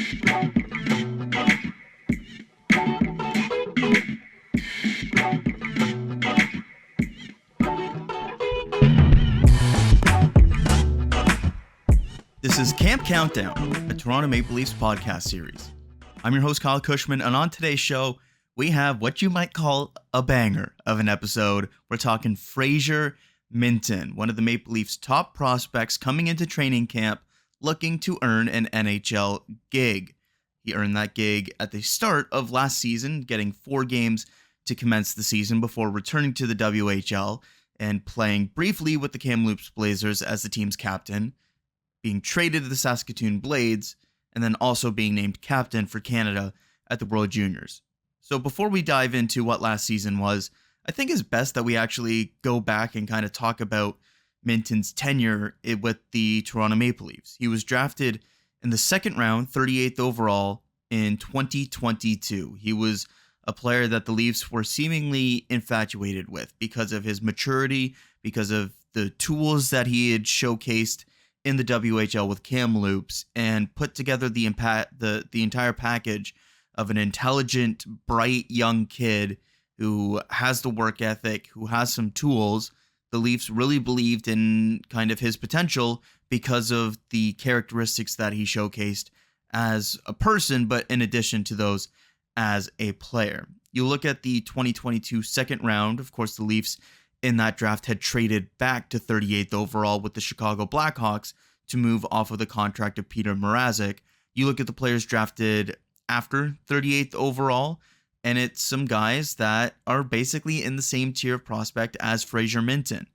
This is Camp Countdown, a Toronto Maple Leafs podcast series. I'm your host, Kyle Cushman, and on today's show, we have what you might call a banger of an episode. We're talking Fraser Minten, one of the Maple Leafs' top prospects coming into training camp looking to earn an NHL gig. He earned that gig at the start of last season, getting 4 games to commence the season before returning to the WHL and playing briefly with the Kamloops Blazers as the team's captain, being traded to the Saskatoon Blades, and then also being named captain for Canada at the World Juniors. So before we dive into what last season was, I think it's best that we actually go back and kind of talk about Minten's tenure with the Toronto Maple Leafs. He was drafted in the second round, 38th overall in 2022. He was a player that the Leafs were seemingly infatuated with because of his maturity, because of the tools that he had showcased in the WHL with Kamloops, and put together the entire package of an intelligent, bright young kid who has the work ethic, who has some tools. The Leafs really believed in kind of his potential because of the characteristics that he showcased as a person, but in addition to those, as a player. You look at the 2022 second round, of course, the Leafs in that draft had traded back to 38th overall with the Chicago Blackhawks to move off of the contract of Peter Mrazek. You look at the players drafted after 38th overall, and it's some guys that are basically in the same tier of prospect as Fraser Minten.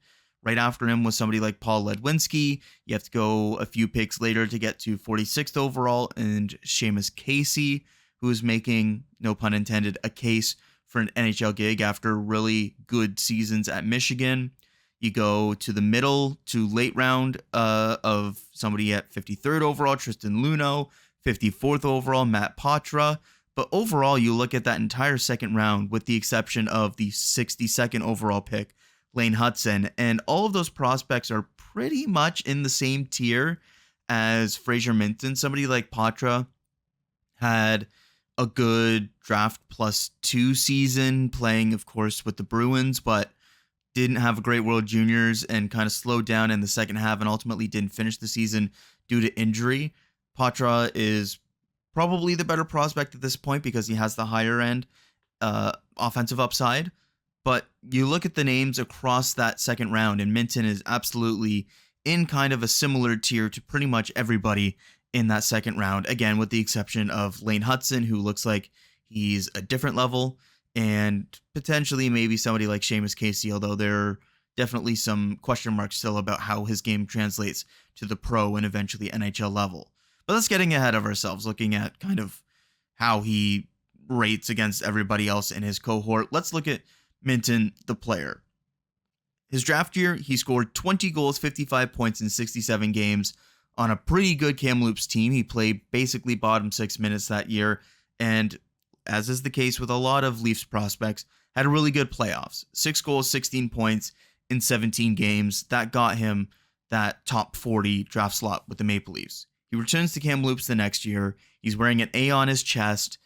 Right after him was somebody like Paul Ledwinski. You have to go a few picks later to get to 46th overall, and Seamus Casey, who is making, no pun intended, a case for an NHL gig after really good seasons at Michigan. You go to the middle to late round of somebody at 53rd overall, Tristan Luneau, 54th overall, Matt Patra. But overall, you look at that entire second round with the exception of the 62nd overall pick, Lane Hutson, and all of those prospects are pretty much in the same tier as Fraser Minten. Somebody like Patra had a good draft +2 season, playing, of course, with the Bruins, but didn't have a great World Juniors and kind of slowed down in the second half and ultimately didn't finish the season due to injury. Patra is probably the better prospect at this point because he has the higher end offensive upside. But you look at the names across that second round, and Minten is absolutely in kind of a similar tier to pretty much everybody in that second round, again, with the exception of Lane Hutson, who looks like he's a different level, and potentially maybe somebody like Seamus Casey, although there are definitely some question marks still about how his game translates to the pro and eventually NHL level. But let's getting ahead of ourselves, looking at kind of how he rates against everybody else in his cohort. Let's look at Minten, the player. His draft year, he scored 20 goals, 55 points in 67 games on a pretty good Kamloops team. He played basically bottom 6 minutes that year, and as is the case with a lot of Leafs prospects, had a really good playoffs. 6 goals, 16 points in 17 games. That got him that top 40 draft slot with the Maple Leafs. He returns to Kamloops the next year. He's wearing an A on his chest,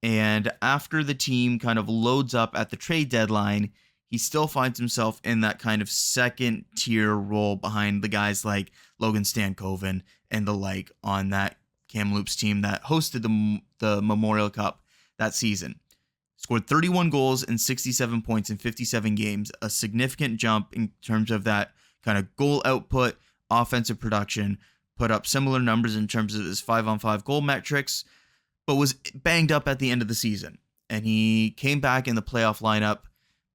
and after the team kind of loads up at the trade deadline, he still finds himself in that kind of second tier role behind the guys like Logan Stankoven and the like on that Kamloops team that hosted the Memorial Cup that season. Scored 31 goals and 67 points in 57 games, a significant jump in terms of that kind of goal output, offensive production, put up similar numbers in terms of his 5-on-5 goal metrics, but was banged up at the end of the season. And he came back in the playoff lineup,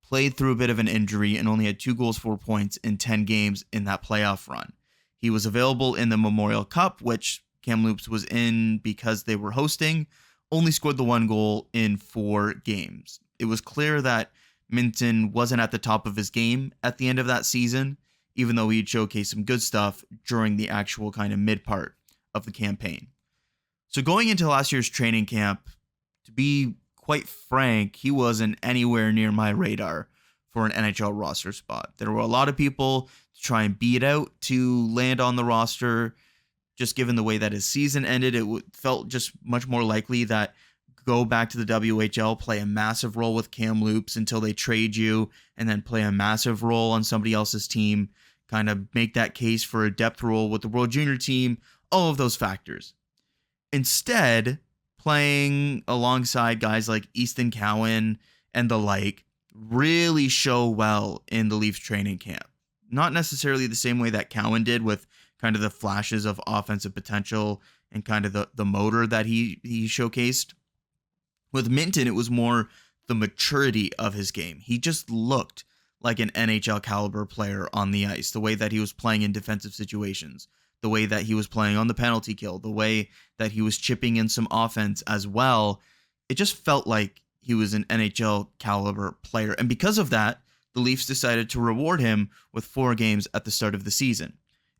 played through a bit of an injury, and only had 2 goals, 4 points in 10 games in that playoff run. He was available in the Memorial Cup, which Kamloops was in because they were hosting, only scored the 1 goal in 4 games. It was clear that Minten wasn't at the top of his game at the end of that season, even though he'd showcased some good stuff during the actual kind of mid part of the campaign. So going into last year's training camp, to be quite frank, he wasn't anywhere near my radar for an NHL roster spot. There were a lot of people to try and beat out to land on the roster, just given the way that his season ended. It felt just much more likely that go back to the WHL, play a massive role with Kamloops until they trade you, and then play a massive role on somebody else's team, kind of make that case for a depth role with the World Junior team, all of those factors. Instead, playing alongside guys like Easton Cowan and the like really show well in the Leafs training camp. Not necessarily the same way that Cowan did, with kind of the flashes of offensive potential and kind of the motor that he showcased. With Minten, it was more the maturity of his game. He just looked like an NHL caliber player on the ice, the way that he was playing in defensive situations, the way that he was playing on the penalty kill, the way that he was chipping in some offense as well. It just felt like he was an NHL caliber player. And because of that, the Leafs decided to reward him with 4 games at the start of the season.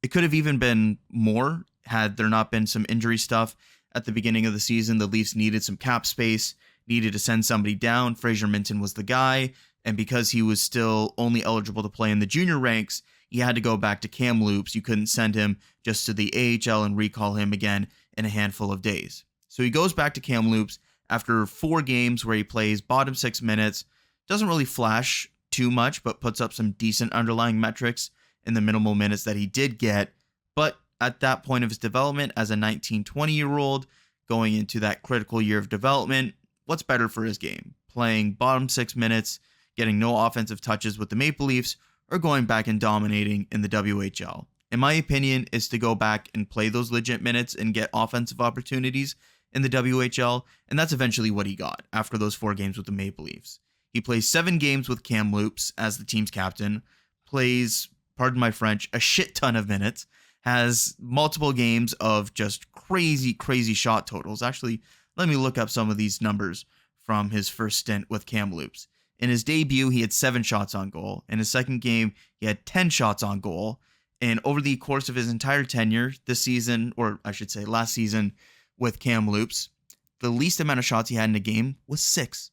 It could have even been more had there not been some injury stuff at the beginning of the season. The Leafs needed some cap space, needed to send somebody down. Fraser Minten was the guy. And because he was still only eligible to play in the junior ranks, he had to go back to Kamloops. You couldn't send him just to the AHL and recall him again in a handful of days. So he goes back to Kamloops after 4 games where he plays bottom 6 minutes. Doesn't really flash too much, but puts up some decent underlying metrics in the minimal minutes that he did get. But at that point of his development as a 19, 20-year-old, going into that critical year of development, what's better for his game? Playing bottom 6 minutes, getting no offensive touches with the Maple Leafs, or going back and dominating in the WHL? In my opinion, is to go back and play those legit minutes and get offensive opportunities in the WHL, and that's eventually what he got after those 4 games with the Maple Leafs. He plays 7 games with Kamloops as the team's captain, plays, pardon my French, a shit ton of minutes, has multiple games of just crazy, crazy shot totals. Actually, let me look up some of these numbers from his first stint with Kamloops. In his debut, he had 7 shots on goal. In his second game, he had 10 shots on goal. And over the course of his entire tenure this season, or I should say last season with Kamloops, the least amount of shots he had in a game was 6.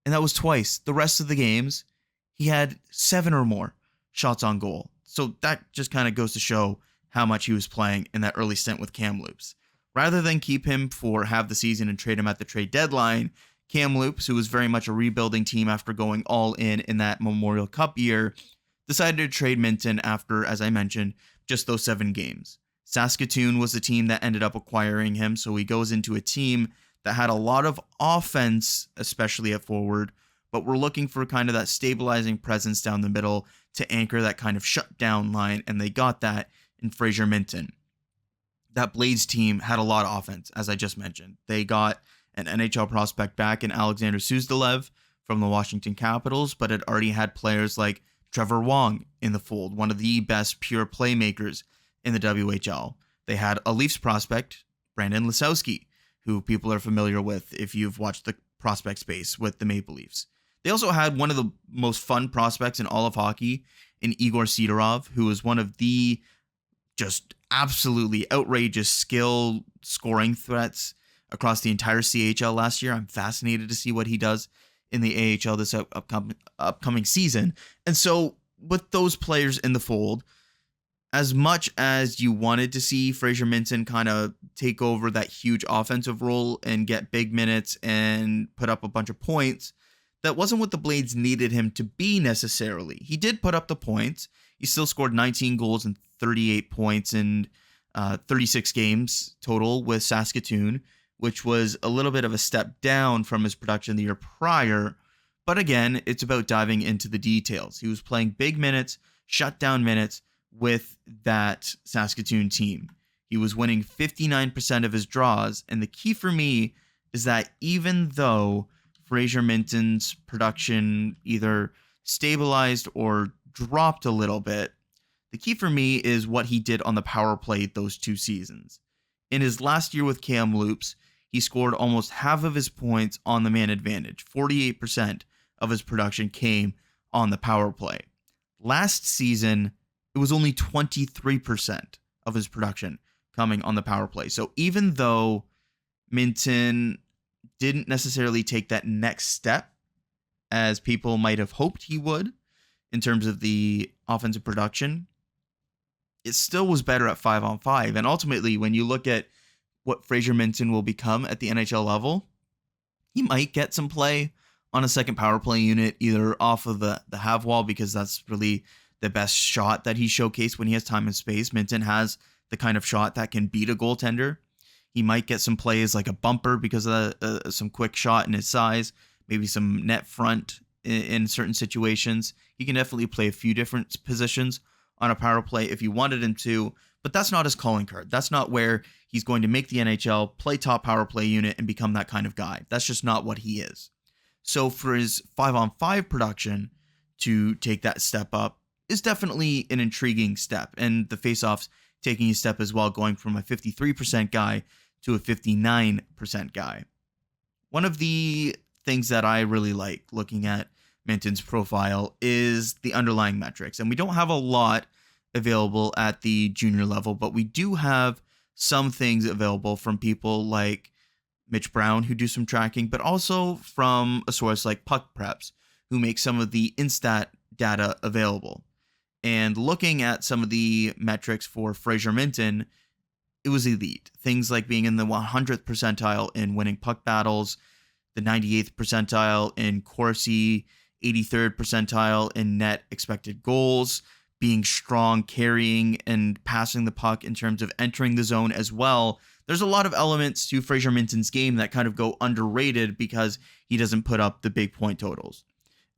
And that was twice. The rest of the games, he had 7 or more shots on goal. So that just kind of goes to show how much he was playing in that early stint with Kamloops. Rather than keep him for half the season and trade him at the trade deadline, Kamloops, who was very much a rebuilding team after going all in that Memorial Cup year, decided to trade Minten after, as I mentioned, just those 7 games. Saskatoon was the team that ended up acquiring him, so he goes into a team that had a lot of offense, especially at forward, but we're looking for kind of that stabilizing presence down the middle to anchor that kind of shutdown line, and they got that in Fraser Minten. That Blades team had a lot of offense, as I just mentioned. They got an NHL prospect back in Alexander Suzdalev from the Washington Capitals, but had already had players like Trevor Wong in the fold, one of the best pure playmakers in the WHL. They had a Leafs prospect, Brandon Lisowski, who people are familiar with if you've watched the prospect space with the Maple Leafs. They also had one of the most fun prospects in all of hockey in Igor Sidorov, who was one of the just absolutely outrageous skill scoring threats across the entire CHL last year. I'm fascinated to see what he does in the AHL this upcoming season. And so with those players in the fold, as much as you wanted to see Fraser Minten kind of take over that huge offensive role and get big minutes and put up a bunch of points, that wasn't what the Blades needed him to be necessarily. He did put up the points. He still scored 19 goals and 38 points in 36 games total with Saskatoon, which was a little bit of a step down from his production the year prior. But again, it's about diving into the details. He was playing big minutes, shutdown minutes with that Saskatoon team. He was winning 59% of his draws. And the key for me is that even though Fraser Minten's production either stabilized or dropped a little bit, the key for me is what he did on the power play those 2 seasons. In his last year with Kamloops, he scored almost half of his points on the man advantage. 48% of his production came on the power play. Last season, it was only 23% of his production coming on the power play. So even though Minten didn't necessarily take that next step as people might have hoped he would in terms of the offensive production, it still was better at 5-on-5. And ultimately, when you look at what Fraser Minten will become at the NHL level, he might get some play on a second power play unit, either off of the half wall, because that's really the best shot that he showcased when he has time and space. Minten has the kind of shot that can beat a goaltender. He might get some plays like a bumper because of some quick shot and his size, maybe some net front in certain situations. He can definitely play a few different positions on a power play if you wanted him to, but that's not his calling card. That's not where he's going to make the NHL, play top power play unit, and become that kind of guy. That's just not what he is. So for his 5-on-5 production to take that step up is definitely an intriguing step, and the faceoffs taking a step as well, going from a 53% guy to a 59% guy. One of the things that I really like looking at Minten's profile is the underlying metrics. And we don't have a lot available at the junior level, but we do have some things available from people like Mitch Brown, who do some tracking, but also from a source like Puck Preps, who make some of the Instat data available. And looking at some of the metrics for Fraser Minten, it was elite. Things like being in the 100th percentile in winning puck battles, the 98th percentile in Corsi, 83rd percentile in net expected goals, being strong, carrying and passing the puck in terms of entering the zone as well. There's a lot of elements to Fraser Minten's game that kind of go underrated because he doesn't put up the big point totals.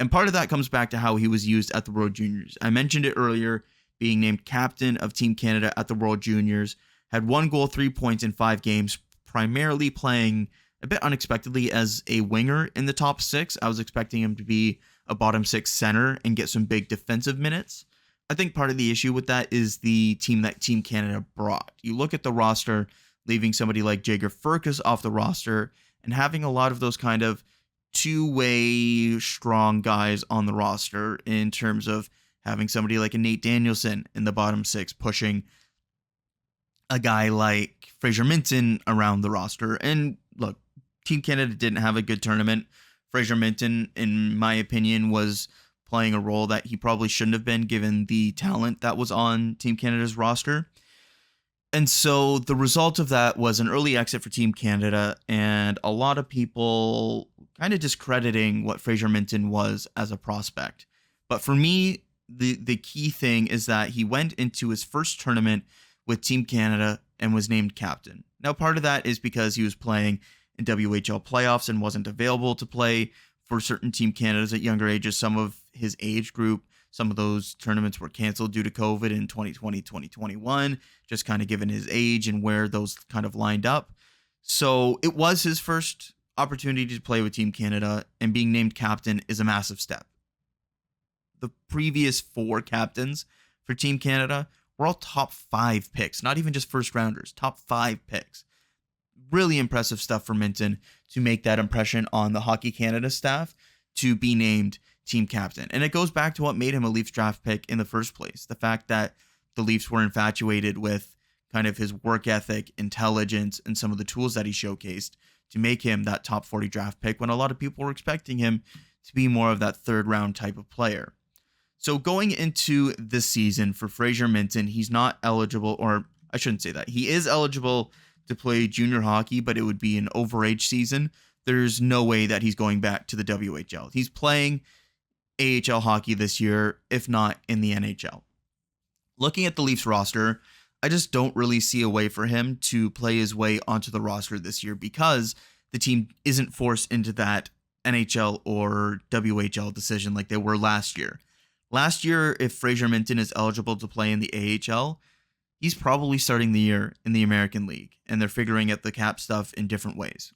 And part of that comes back to how he was used at the World Juniors. I mentioned it earlier, being named captain of Team Canada at the World Juniors, had 1 goal, 3 points in 5 games, primarily playing a bit unexpectedly as a winger in the top 6. I was expecting him to be a bottom 6 center and get some big defensive minutes. I think part of the issue with that is the team that Team Canada brought. You look at the roster, leaving somebody like Jager Furcus off the roster and having a lot of those kind of two-way strong guys on the roster in terms of having somebody like a Nate Danielson in the bottom 6 pushing a guy like Fraser Minten around the roster. And look, Team Canada didn't have a good tournament. Fraser Minten, in my opinion, was playing a role that he probably shouldn't have been given the talent that was on Team Canada's roster. And so the result of that was an early exit for Team Canada and a lot of people kind of discrediting what Fraser Minten was as a prospect. But for me, the key thing is that he went into his first tournament with Team Canada and was named captain. Now, part of that is because he was playing in WHL playoffs and wasn't available to play for certain Team Canadas at younger ages. Some of his age group, some of those tournaments were canceled due to COVID in 2020, 2021, just kind of given his age and where those kind of lined up. So it was his first opportunity to play with Team Canada, and being named captain is a massive step. The previous 4 captains for Team Canada were all top 5 picks, not even just first rounders, top 5 picks. Really impressive stuff for Minten to make that impression on the Hockey Canada staff to be named team captain. And it goes back to what made him a Leafs draft pick in the first place. The fact that the Leafs were infatuated with kind of his work ethic, intelligence, and some of the tools that he showcased to make him that top 40 draft pick when a lot of people were expecting him to be more of that third round type of player. So going into this season for Fraser Minten, he's not eligible, or I shouldn't say that. He is eligible to play junior hockey, but it would be an overage season. There's no way that he's going back to the WHL. He's playing AHL hockey this year, if not in the NHL. Looking at the Leafs roster, I just don't really see a way for him to play his way onto the roster this year because the team isn't forced into that NHL or WHL decision like they were last year. Last year, if Fraser Minten is eligible to play in the AHL, he's probably starting the year in the American League, and they're figuring out the cap stuff in different ways.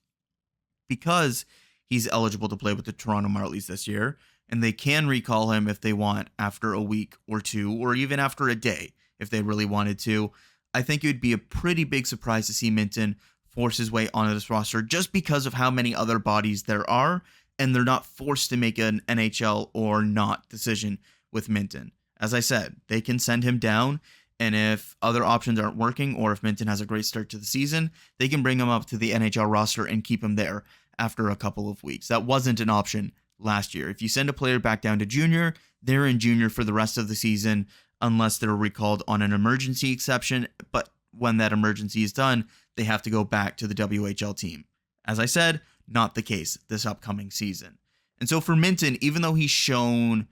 Because he's eligible to play with the Toronto Marlies this year, and they can recall him if they want after a week or two, or even after a day if they really wanted to. I think it would be a pretty big surprise to see Minten force his way onto this roster just because of how many other bodies there are, and they're not forced to make an NHL or not decision with Minten. As I said, they can send him down, and if other options aren't working, or if Minten has a great start to the season, they can bring him up to the NHL roster and keep him there after a couple of weeks. That wasn't an option last year. If you send a player back down to junior, they're in junior for the rest of the season unless they're recalled on an emergency exception. But when that emergency is done, they have to go back to the WHL team. As I said, not the case this upcoming season. And so for Minten, even though he's shown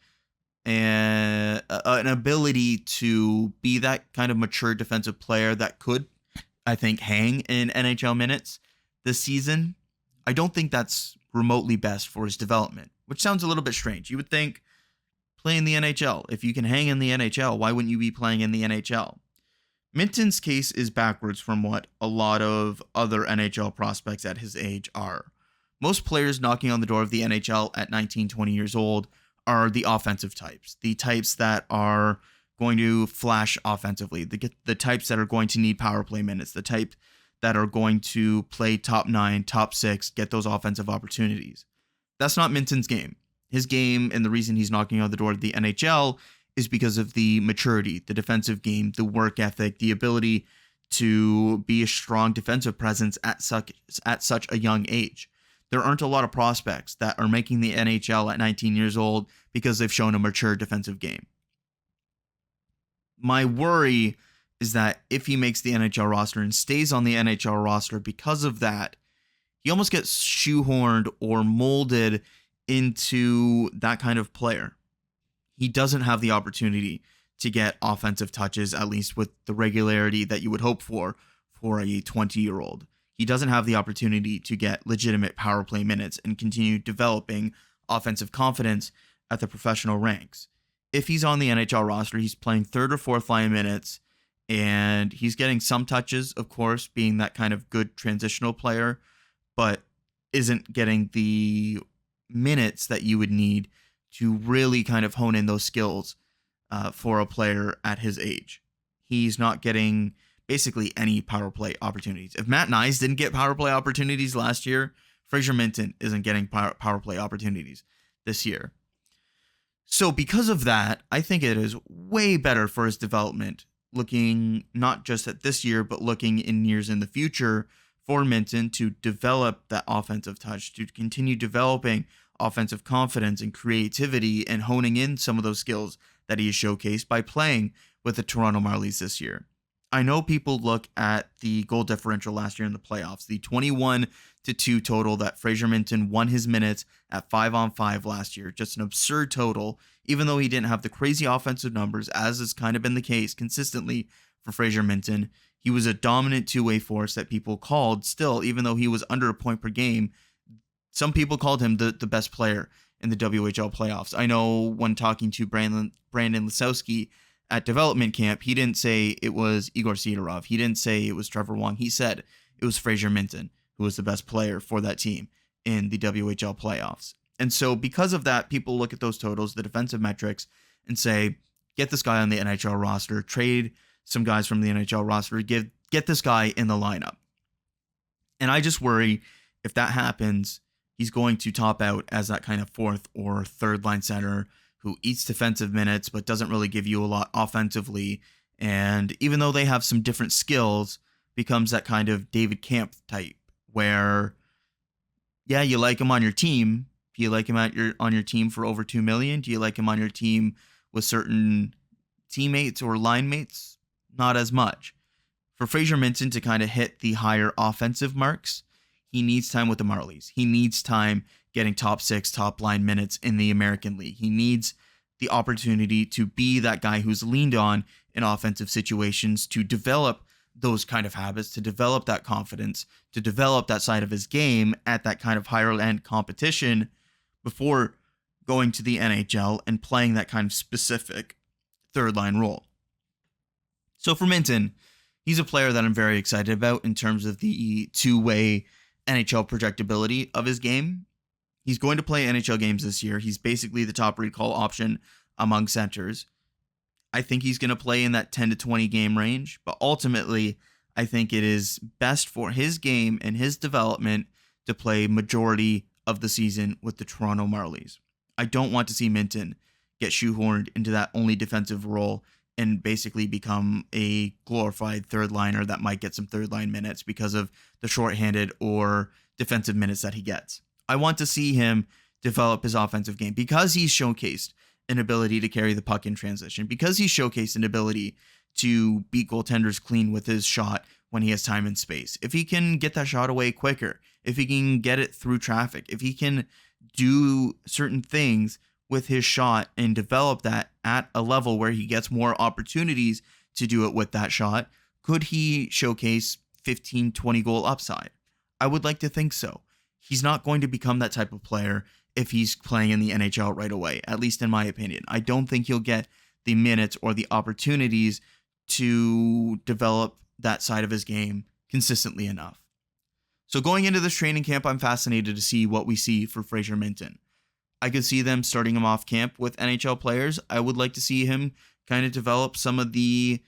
an ability to be that kind of mature defensive player that could, I think, hang in NHL minutes this season, I don't think that's remotely best for his development, which sounds a little bit strange. You would think play in the NHL. If you can hang in the NHL, why wouldn't you be playing in the NHL? Minten's case is backwards from what a lot of other NHL prospects at his age are. Most players knocking on the door of the NHL at 19, 20 years old are the offensive types, the types that are going to flash offensively, the types that are going to need power play minutes, the type that are going to play top 9, top 6, get those offensive opportunities. That's not Minten's game. His game, and the reason he's knocking on the door of the NHL, is because of the maturity, the defensive game, the work ethic, the ability to be a strong defensive presence at such a young age. There aren't a lot of prospects that are making the NHL at 19 years old because they've shown a mature defensive game. My worry is that if he makes the NHL roster and stays on the NHL roster because of that, he almost gets shoehorned or molded into that kind of player. He doesn't have the opportunity to get offensive touches, at least with the regularity that you would hope for a 20-year-old. He doesn't have the opportunity to get legitimate power play minutes and continue developing offensive confidence at the professional ranks. If he's on the NHL roster, he's playing third or fourth line minutes, and he's getting some touches, of course, being that kind of good transitional player, but isn't getting the minutes that you would need to really kind of hone in those skills for a player at his age. He's not getting basically any power play opportunities. If Matt Nyes didn't get power play opportunities last year, Fraser Minten isn't getting power play opportunities this year. So because of that, I think it is way better for his development, looking not just at this year, but looking in years in the future for Minten to develop that offensive touch, to continue developing offensive confidence and creativity and honing in some of those skills that he has showcased by playing with the Toronto Marlies this year. I know people look at the goal differential last year in the playoffs, the 21-2 total that Fraser Minten won his minutes at 5-on-5 last year. Just an absurd total, even though he didn't have the crazy offensive numbers, as has kind of been the case consistently for Fraser Minten. He was a dominant two-way force that people called still, even though he was under a point per game. Some people called him the best player in the WHL playoffs. I know when talking to Brandon Lisowski at development camp, he didn't say it was Igor Sidorov. He didn't say it was Trevor Wong. He said it was Fraser Minten who was the best player for that team in the WHL playoffs. And so because of that, people look at those totals, the defensive metrics, and say, get this guy on the NHL roster, trade some guys from the NHL roster, get this guy in the lineup. And I just worry if that happens, he's going to top out as that kind of fourth or third line center who eats defensive minutes but doesn't really give you a lot offensively. And even though they have some different skills, becomes that kind of David Kampf type where, yeah, you like him on your team. Do you like him on your team for over $2 million? Do you like him on your team with certain teammates or line mates? Not as much. For Fraser Minten to kind of hit the higher offensive marks, he needs time with the Marlies. He needs time getting top 6, top line minutes in the American League. He needs the opportunity to be that guy who's leaned on in offensive situations, to develop those kind of habits, to develop that confidence, to develop that side of his game at that kind of higher end competition before going to the NHL and playing that kind of specific third line role. So for Minten, he's a player that I'm very excited about in terms of the two-way NHL projectability of his game. He's going to play NHL games this year. He's basically the top recall option among centers. I think he's going to play in that 10 to 20 game range, but ultimately, I think it is best for his game and his development to play majority of the season with the Toronto Marlies. I don't want to see Minten get shoehorned into that only defensive role and basically become a glorified third liner that might get some third line minutes because of the shorthanded or defensive minutes that he gets. I want to see him develop his offensive game because he's showcased an ability to carry the puck in transition, because he's showcased an ability to beat goaltenders clean with his shot when he has time and space. If he can get that shot away quicker, if he can get it through traffic, if he can do certain things with his shot and develop that at a level where he gets more opportunities to do it with that shot, could he showcase 15, 20 goal upside? I would like to think so. He's not going to become that type of player if he's playing in the NHL right away, at least in my opinion. I don't think he'll get the minutes or the opportunities to develop that side of his game consistently enough. So going into this training camp, I'm fascinated to see what we see for Fraser Minten. I could see them starting him off camp with NHL players. I would like to see him kind of develop some of the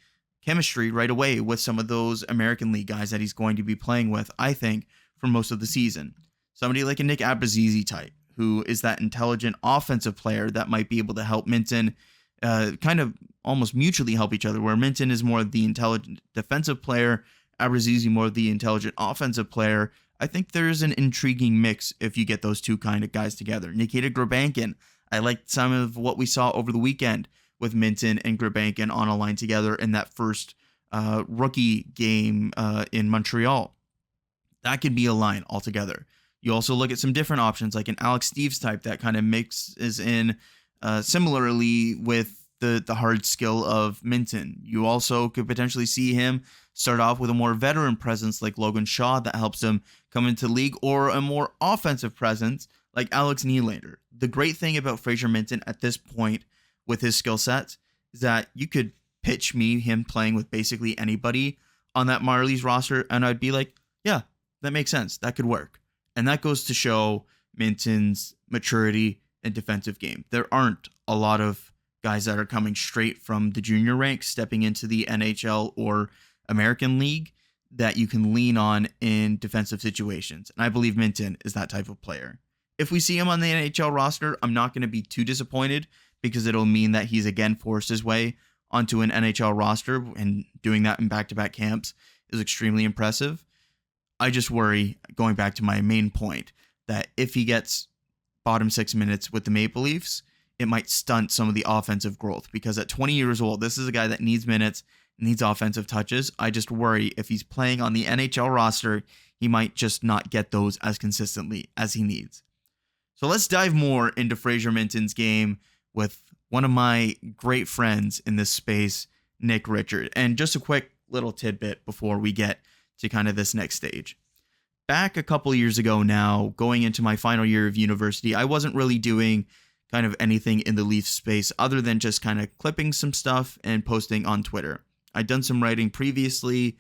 chemistry right away with some of those American League guys that he's going to be playing with, I think, for most of the season. Somebody like a Nick Abruzzese type, who is that intelligent offensive player that might be able to help Minten kind of almost mutually help each other, where Minten is more the intelligent defensive player, Abruzzese more the intelligent offensive player. I think there's an intriguing mix if you get those two kind of guys together. Nikita Grabankin, I liked some of what we saw over the weekend with Minten and Grabankin on a line together in that first rookie game in Montreal. That could be a line altogether. You also look at some different options, like an Alex Steeves type that kind of mixes in similarly with the hard skill of Minten. You also could potentially see him start off with a more veteran presence like Logan Shaw that helps him come into the league, or a more offensive presence like Alex Nylander. The great thing about Fraser Minten at this point with his skill sets is that you could pitch me him playing with basically anybody on that Marlies roster, and I'd be like, yeah, that makes sense. That could work. And that goes to show Minten's maturity and defensive game. There aren't a lot of guys that are coming straight from the junior ranks, stepping into the NHL or American League that you can lean on in defensive situations. And I believe Minten is that type of player. If we see him on the NHL roster, I'm not going to be too disappointed, because it'll mean that he's again forced his way onto an NHL roster, and doing that in back-to-back camps is extremely impressive. I just worry, going back to my main point, that if he gets bottom 6 minutes with the Maple Leafs, it might stunt some of the offensive growth, because at 20 years old, this is a guy that needs minutes, needs offensive touches. I just worry if he's playing on the NHL roster, he might just not get those as consistently as he needs. So let's dive more into Fraser Minten's game with one of my great friends in this space, Nick Richard. And just a quick little tidbit before we get to kind of this next stage. Back a couple years ago now, going into my final year of university, I wasn't really doing kind of anything in the Leafs space other than just kind of clipping some stuff and posting on Twitter. I'd done some writing previously,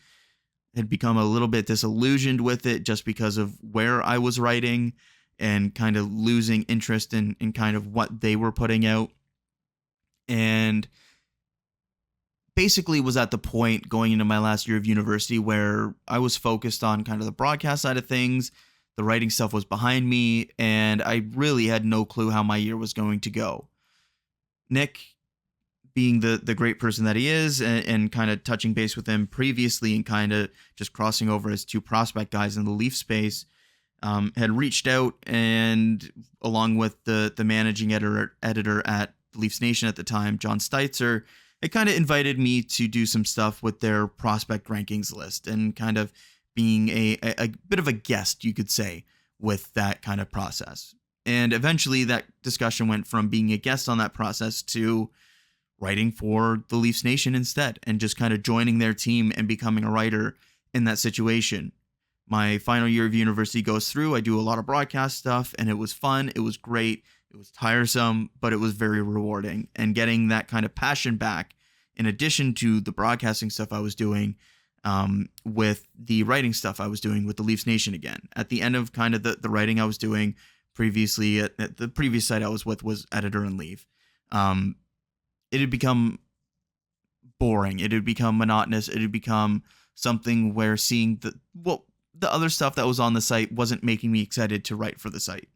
had become a little bit disillusioned with it just because of where I was writing and kind of losing interest in kind of what they were putting out. And basically was at the point going into my last year of university where I was focused on kind of the broadcast side of things. The writing stuff was behind me, and I really had no clue how my year was going to go. Nick, being the great person that he is, and kind of touching base with him previously and kind of just crossing over as two prospect guys in the Leaf space, had reached out, and along with the managing editor at Leafs Nation at the time, John Steitzer, it kind of invited me to do some stuff with their prospect rankings list, and kind of being a bit of a guest, you could say, with that kind of process. And eventually that discussion went from being a guest on that process to writing for the Leafs Nation instead, and just kind of joining their team and becoming a writer in that situation. My final year of university goes through, I do a lot of broadcast stuff, and it was fun, it was great, it was tiresome, but it was very rewarding. And getting that kind of passion back, in addition to the broadcasting stuff I was doing, with the writing stuff I was doing with the Leafs Nation again. At the end of kind of the writing I was doing previously at the previous site I was with was Editor and Leave. It had become boring. It had become monotonous. It had become something where seeing the other stuff that was on the site wasn't making me excited to write for the site.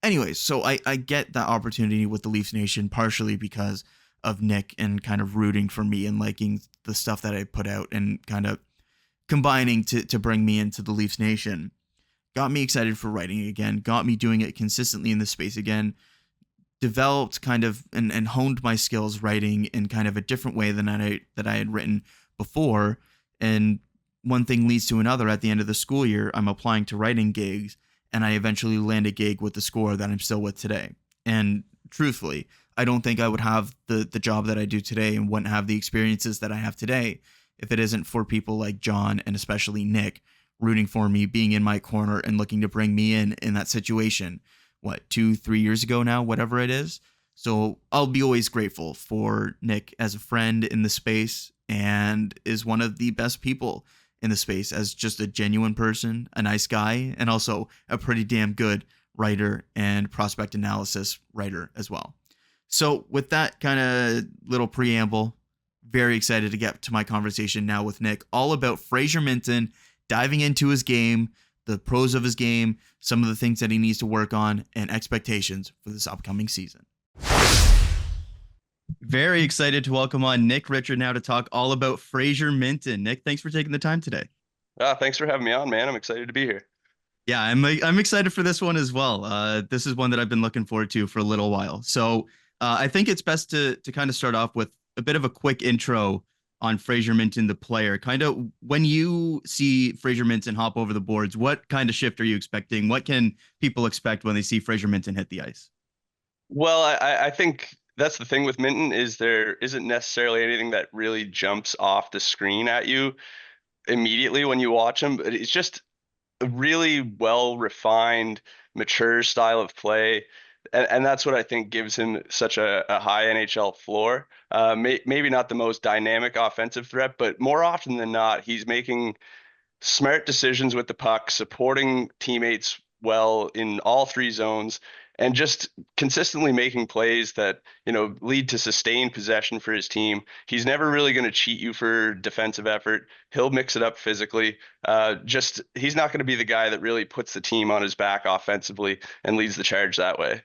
Anyways, so I get that opportunity with the Leafs Nation partially because of Nick and kind of rooting for me and liking the stuff that I put out and kind of combining to bring me into the Leafs Nation. Got me excited for writing again, got me doing it consistently in this space again, developed kind of and honed my skills writing in kind of a different way than I had written before. And one thing leads to another. At the end of the school year, I'm applying to writing gigs, and I eventually land a gig with the score that I'm still with today. And truthfully, I don't think I would have the job that I do today and wouldn't have the experiences that I have today if it isn't for people like John and especially Nick rooting for me, being in my corner and looking to bring me in that situation. What, 2-3 years ago now, whatever it is. So I'll be always grateful for Nick as a friend in the space, and is one of the best people in the space as just a genuine person, a nice guy, and also a pretty damn good writer and prospect analysis writer as well. So with that kind of little preamble, very excited to get to my conversation now with Nick, all about Fraser Minten, diving into his game, the pros of his game, some of the things that he needs to work on, and expectations for this upcoming season. Very excited to welcome on Nick Richard now to talk all about Fraser Minten. Nick, thanks for taking the time today. Thanks for having me on, man. I'm excited to be here. Yeah, I'm excited for this one as well. This is one that I've been looking forward to for a little while. So I think it's best to kind of start off with a bit of a quick intro on Fraser Minten, the player. Kind of when you see Fraser Minten hop over the boards, what kind of shift are you expecting? What can people expect when they see Fraser Minten hit the ice? Well, I think that's the thing with Minton is there isn't necessarily anything that really jumps off the screen at you immediately when you watch him, but it's just a really well refined, mature style of play. And that's what I think gives him such a high NHL floor. Maybe not the most dynamic offensive threat, but more often than not, he's making smart decisions with the puck, supporting teammates well in all three zones, and just consistently making plays that, lead to sustained possession for his team. He's never really going to cheat you for defensive effort. He'll mix it up physically. Just he's not going to be the guy that really puts the team on his back offensively and leads the charge that way.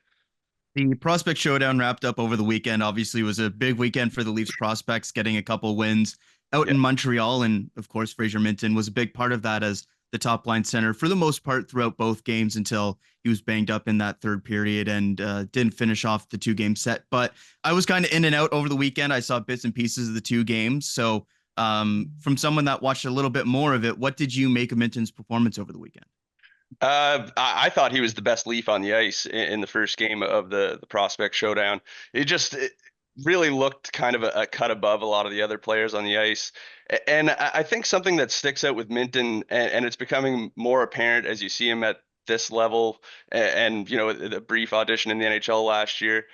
The prospect showdown wrapped up over the weekend. Obviously, was a big weekend for the Leafs prospects, getting a couple wins out Yeah. in Montreal, and of course, Fraser Minten was a big part of that as the top line center for the most part throughout both games until he was banged up in that third period and didn't finish off the 2-game set. But I was kind of in and out over the weekend. I saw bits and pieces of the 2 games. So from someone that watched a little bit more of it, what did you make of Minten's performance over the weekend? I thought he was the best Leaf on the ice in the first game of the prospect showdown. It really looked kind of a cut above a lot of the other players on the ice. And I think something that sticks out with Minten, and it's becoming more apparent as you see him at this level, and the brief audition in the NHL last year,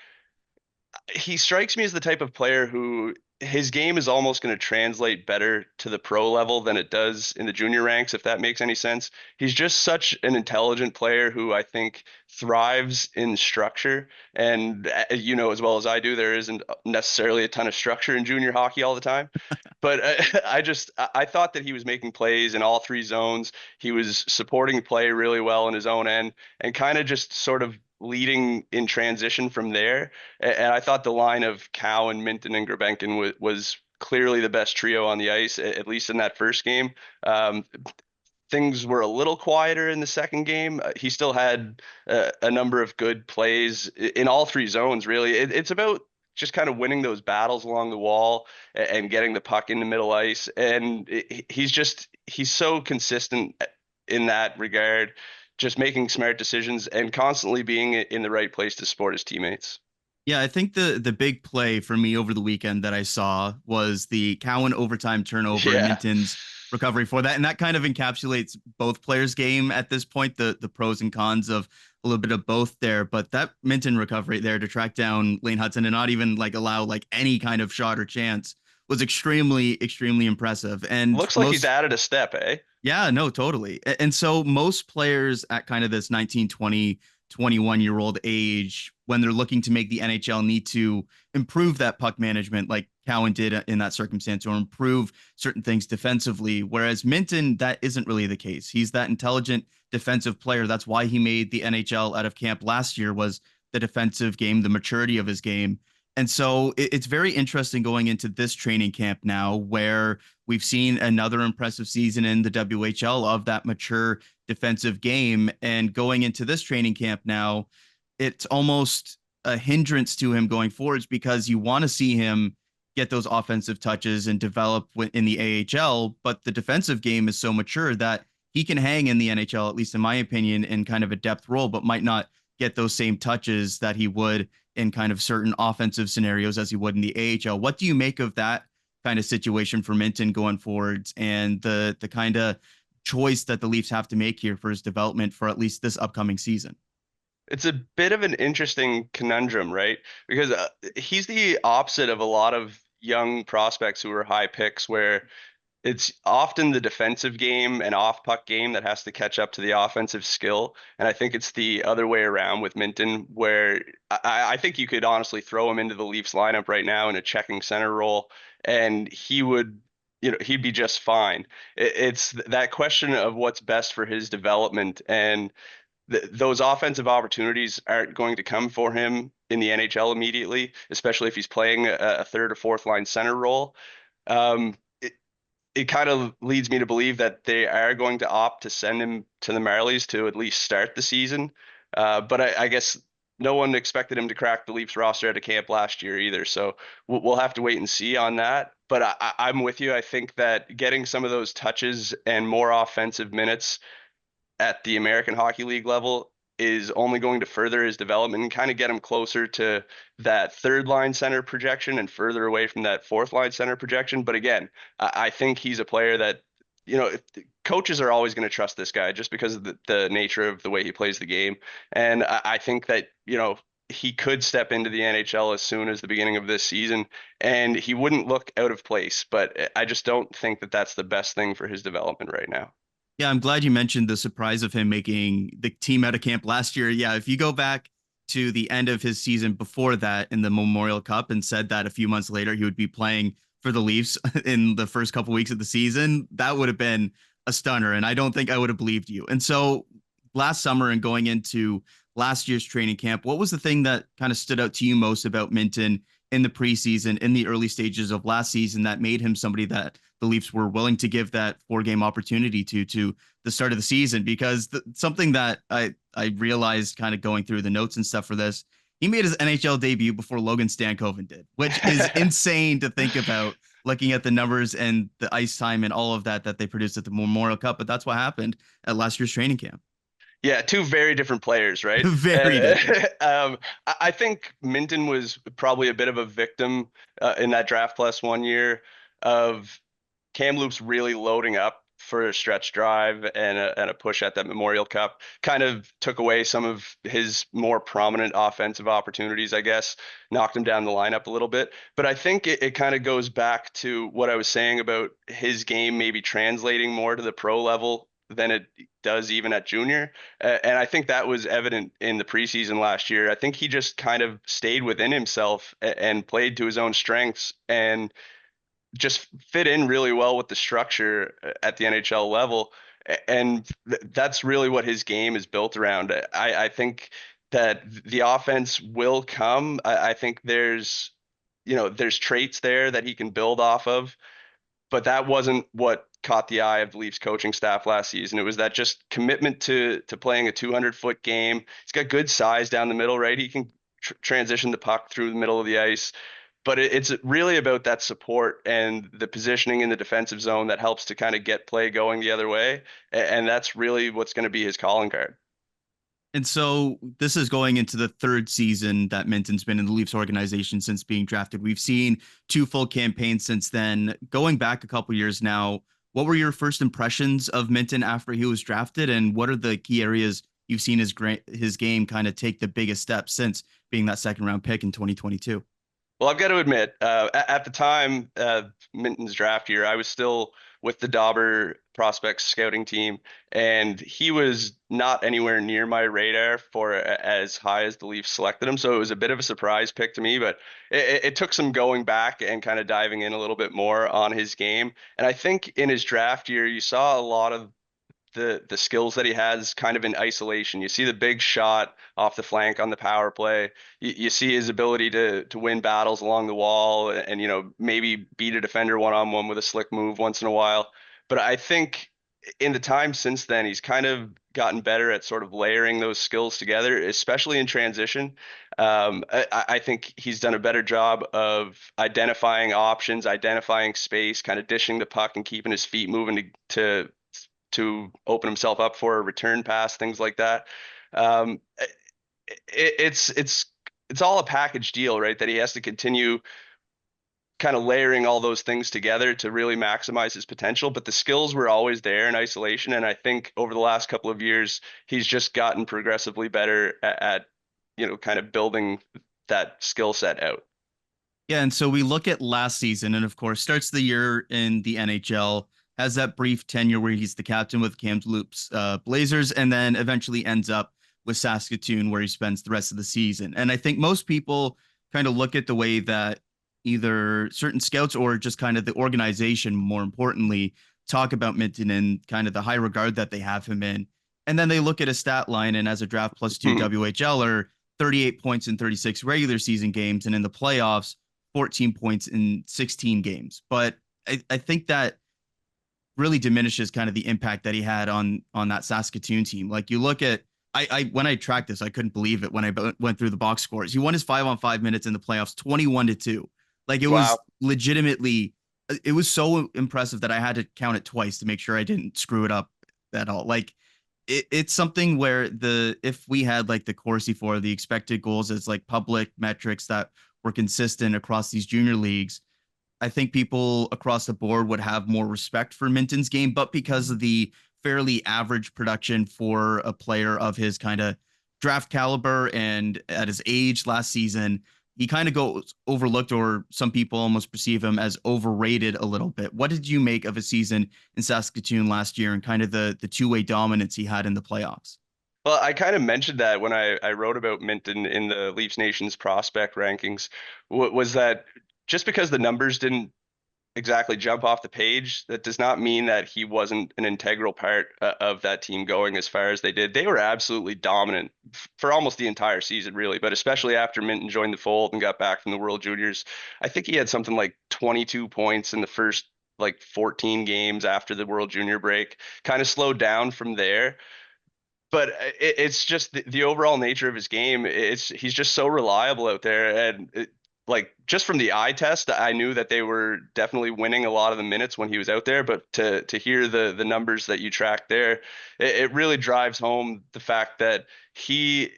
he strikes me as the type of player who his game is almost going to translate better to the pro level than it does in the junior ranks, if that makes any sense. He's just such an intelligent player who I think thrives in structure. And, as well as I do, there isn't necessarily a ton of structure in junior hockey all the time. But I thought that he was making plays in all three zones. He was supporting play really well in his own end and kind of just sort of leading in transition from there. And I thought the line of Cowan, Minten, and Grabenkin was clearly the best trio on the ice, at least in that first game. Things were a little quieter in the second game. He still had a number of good plays in all three zones, really. It's about just kind of winning those battles along the wall and getting the puck in the middle ice. And he's so consistent in that regard, just making smart decisions and constantly being in the right place to support his teammates. Yeah, I think the big play for me over the weekend that I saw was the Cowan overtime turnover and Yeah. Minten's recovery for that. And that kind of encapsulates both players' game at this point, the pros and cons of a little bit of both there. But that Minten recovery there to track down Lane Hudson and not even like allow like any kind of shot or chance was extremely, extremely impressive. And Looks like he's most added a step, eh? yeah, no, totally. And so most players at kind of this 19, 20, 21-year-old age, when they're looking to make the NHL, need to improve that puck management like Cowan did in that circumstance, or improve certain things defensively. Whereas Minten, that isn't really the case. He's that intelligent defensive player. That's why he made the NHL out of camp last year, was the defensive game, the maturity of his game. And so it's very interesting going into this training camp now, where we've seen another impressive season in the WHL of that mature defensive game. And going into this training camp now, it's almost a hindrance to him going forwards because you want to see him get those offensive touches and develop in the AHL, but the defensive game is so mature that he can hang in the NHL, at least in my opinion, in kind of a depth role, but might not get those same touches that he would in kind of certain offensive scenarios as he would in the AHL. What do you make of that kind of situation for Minten going forwards and the kind of choice that the Leafs have to make here for his development for at least this upcoming season? It's a bit of an interesting conundrum, right? Because he's the opposite of a lot of young prospects who are high picks, where it's often the defensive game and off puck game that has to catch up to the offensive skill. And I think it's the other way around with Minten, where I think you could honestly throw him into the Leafs lineup right now in a checking center role, and he would, he'd be just fine. It's that question of what's best for his development. And those offensive opportunities aren't going to come for him in the NHL immediately, especially if he's playing a third or fourth line center role. Um, it kind of leads me to believe that they are going to opt to send him to the Marlies to at least start the season. But I guess no one expected him to crack the Leafs roster at a camp last year either. So we'll have to wait and see on that. But I'm with you. I think that getting some of those touches and more offensive minutes at the American Hockey League level is only going to further his development and kind of get him closer to that third line center projection and further away from that fourth line center projection. But again, I think he's a player that, if coaches are always going to trust this guy just because of the nature of the way he plays the game. And I think that, he could step into the NHL as soon as the beginning of this season, and he wouldn't look out of place. But I just don't think that that's the best thing for his development right now. Yeah, I'm glad you mentioned the surprise of him making the team out of camp last year. Yeah, if you go back to the end of his season before that in the Memorial Cup and said that a few months later he would be playing for the Leafs in the first couple weeks of the season, that would have been a stunner. And I don't think I would have believed you. And so last summer and going into last year's training camp, what was the thing that kind of stood out to you most about Minten in the preseason, in the early stages of last season, that made him somebody that the Leafs were willing to give that 4 game opportunity to the start of the season? Because something that I realized kind of going through the notes and stuff for this, he made his NHL debut before Logan Stankoven did, which is insane to think about looking at the numbers and the ice time and all of that they produced at the Memorial Cup. But that's what happened at last year's training camp. Yeah, two very different players, right? Very different. I think Minten was probably a bit of a victim in that draft plus 1 year of Kamloops really loading up for a stretch drive and a push at that Memorial Cup. Kind of took away some of his more prominent offensive opportunities, I guess, knocked him down the lineup a little bit. But I think it kind of goes back to what I was saying about his game maybe translating more to the pro level than it does even at junior. And I think that was evident in the preseason last year. I think he just kind of stayed within himself and played to his own strengths and just fit in really well with the structure at the NHL level. And that's really what his game is built around. I think that the offense will come. I think there's traits there that he can build off of, but that wasn't what caught the eye of the Leafs coaching staff last season. It was that just commitment to playing a 200-foot game. He's got good size down the middle, right? He can transition the puck through the middle of the ice, but it's really about that support and the positioning in the defensive zone that helps to kind of get play going the other way. And that's really what's going to be his calling card. And so this is going into the third season that Minten's been in the Leafs organization since being drafted. We've seen 2 full campaigns since then. Going back a couple years now, what were your first impressions of Minten after he was drafted, and what are the key areas you've seen his game kind of take the biggest steps since being that second round pick in 2022? Well, I've got to admit, at the time, Minton's draft year, I was still with the Dauber prospects scouting team, and he was not anywhere near my radar for as high as the Leafs selected him. So it was a bit of a surprise pick to me, but it took some going back and kind of diving in a little bit more on his game. And I think in his draft year, you saw a lot of the skills that he has kind of in isolation. You see the big shot off the flank on the power play. You see his ability to win battles along the wall and maybe beat a defender one-on-one with a slick move once in a while. But I think in the time since then, he's kind of gotten better at sort of layering those skills together, especially in transition. I think he's done a better job of identifying options, identifying space, kind of dishing the puck and keeping his feet moving to open himself up for a return pass, things like that. It's all a package deal, right? That he has to continue kind of layering all those things together to really maximize his potential. But the skills were always there in isolation. And I think over the last couple of years, he's just gotten progressively better at kind of building that skill set out. Yeah, and so we look at last season, and of course, starts the year in the NHL, has that brief tenure where he's the captain with Kamloops Blazers, and then eventually ends up with Saskatoon, where he spends the rest of the season. And I think most people kind of look at the way that either certain scouts or just kind of the organization, more importantly, talk about Minten and kind of the high regard that they have him in. And then they look at a stat line, and as a draft plus two Mhm. WHLer, 38 points in 36 regular season games, and in the playoffs, 14 points in 16 games. But I think that really diminishes kind of the impact that he had on that Saskatoon team. Like you look at I when I tracked this, I couldn't believe it when I went through the box scores. He won his 5-on-5 minutes in the playoffs 21-2. Like it was Wow. legitimately it was so impressive that I had to count it twice to make sure I didn't screw it up at all. Like it's something where the if we had like the Corsi for the expected goals as like public metrics that were consistent across these junior leagues, I think people across the board would have more respect for Minton's game, but because of the fairly average production for a player of his kind of draft caliber and at his age last season, he kind of goes overlooked, or some people almost perceive him as overrated a little bit. What did you make of a season in Saskatoon last year and kind of the two-way dominance he had in the playoffs? Well, I kind of mentioned that when I wrote about Minton in the Leafs Nation's prospect rankings, was that just because the numbers didn't exactly jump off the page, that does not mean that he wasn't an integral part of that team going as far as they did. They were absolutely dominant for almost the entire season, really, but especially after Minton joined the fold and got back from the World Juniors. I think he had something like 22 points in the first like 14 games after the World Junior break, kind of slowed down from there, but it's just the overall nature of his game. He's just so reliable out there, and like just from the eye test, I knew that they were definitely winning a lot of the minutes when he was out there. But to hear the numbers that you track there, it really drives home the fact that he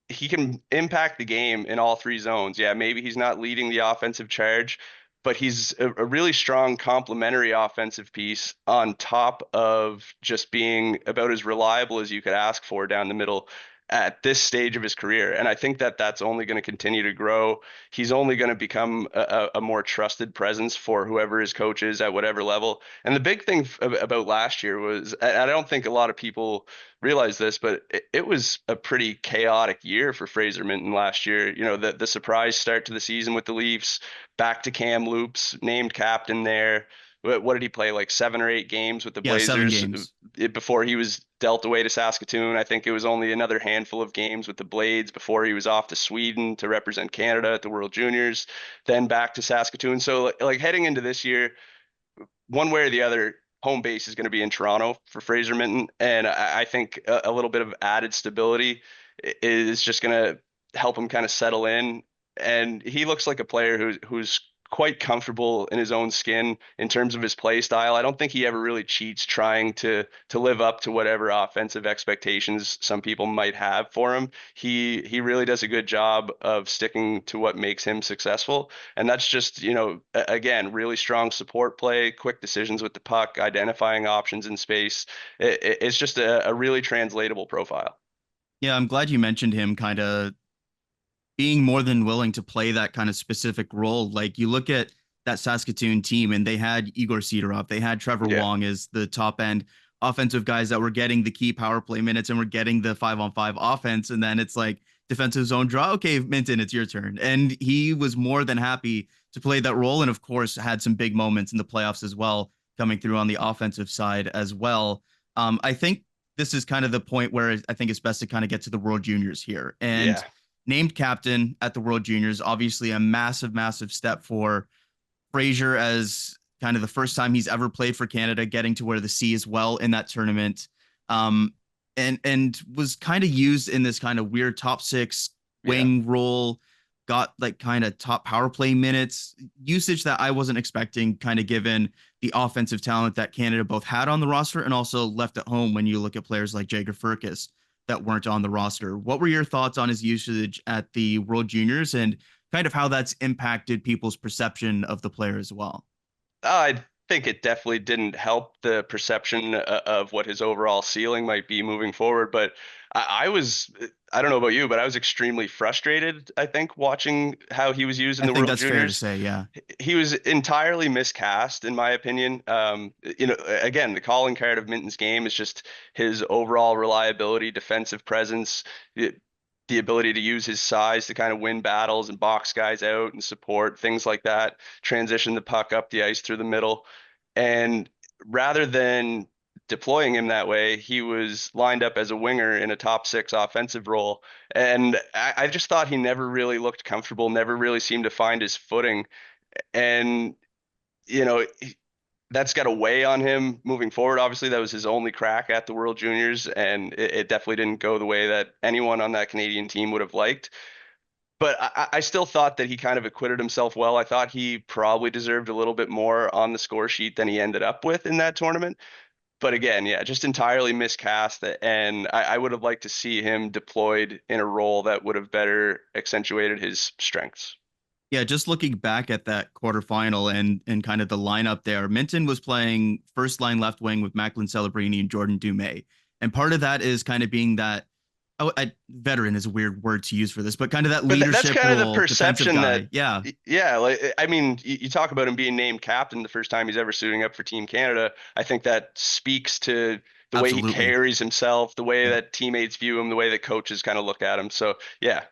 he can impact the game in all three zones. Yeah, maybe he's not leading the offensive charge, but he's a really strong complementary offensive piece on top of just being about as reliable as you could ask for down the middle at this stage of his career. And I think that that's only going to continue to grow. He's only going to become a more trusted presence for whoever his coach is at whatever level. And the big thing about last year was, I don't think a lot of people realize this, but it was a pretty chaotic year for Fraser Minten last year. You know, the surprise start to the season with the Leafs, back to Kamloops, named captain there. What did he play, like 7 or 8 games with the Yeah, seven Blazers games. before he was dealt away to Saskatoon? I think it was only another handful of games with the Blades before he was off to Sweden to represent Canada at the World Juniors, then back to Saskatoon. So like heading into this year, one way or the other, home base is going to be in Toronto for Fraser Minten, and I think a little bit of added stability is just going to help him kind of settle in. And he looks like a player who's quite comfortable in his own skin in terms of his play style. I don't think he ever really cheats trying to live up to whatever offensive expectations some people might have for him. He really does a good job of sticking to what makes him successful. And that's just, again, really strong support play, quick decisions with the puck, identifying options in space. It's just a really translatable profile. Yeah, I'm glad you mentioned him kind of being more than willing to play that kind of specific role. Like you look at that Saskatoon team and they had Igor Sidorov, they had Trevor Yeah. Wong as the top end offensive guys that were getting the key power play minutes and were getting the 5-on-5 offense. And then it's like defensive zone draw. Okay, Minton, it's your turn. And he was more than happy to play that role. And of course, had some big moments in the playoffs as well, coming through on the offensive side as well. I think this is kind of the point where I think it's best to kind of get to the World Juniors here. And Yeah. named captain at the World Juniors, obviously a massive, massive step for Fraser as kind of the first time he's ever played for Canada, getting to wear the C as well in that tournament. Um, and was kind of used in this kind of weird top six Yeah. wing role, got like kind of top power play minutes, usage that I wasn't expecting, kind of given the offensive talent that Canada both had on the roster and also left at home when you look at players like Jagger Furcus that weren't on the roster. What were your thoughts on his usage at the World Juniors and kind of how that's impacted people's perception of the player as well? I think it definitely didn't help the perception of what his overall ceiling might be moving forward. But I was, I don't know about you, but I was extremely frustrated, I think, watching how he was used in I the think World that's fair to Juniors. say, yeah. He was entirely miscast, in my opinion. Again, the calling card of Minton's game is just his overall reliability, defensive presence, the ability to use his size to kind of win battles and box guys out and support things like that, transition the puck up the ice through the middle. And rather than deploying him that way, he was lined up as a winger in a top six offensive role. And I just thought he never really looked comfortable, never really seemed to find his footing. And, you know, that's got to weigh on him moving forward. Obviously, that was his only crack at the World Juniors, and it definitely didn't go the way that anyone on that Canadian team would have liked. But I still thought that he kind of acquitted himself well. I thought he probably deserved a little bit more on the score sheet than he ended up with in that tournament. But again, yeah, just entirely miscast. And I would have liked to see him deployed in a role that would have better accentuated his strengths. Yeah, just looking back at that quarterfinal and kind of the lineup there, Minton was playing first line left wing with Macklin Celebrini and Jordan Dumais. And part of that is kind of being that veteran is a weird word to use for this, but kind of that But that's leadership kind of the role, defensive perception that, guy. Yeah, yeah, like I mean, you talk about him being named captain the first time he's ever suiting up for Team Canada. I think that speaks to the way he absolutely. carries himself, the way Yeah. that teammates view him, the way that coaches kind of look at him. So yeah,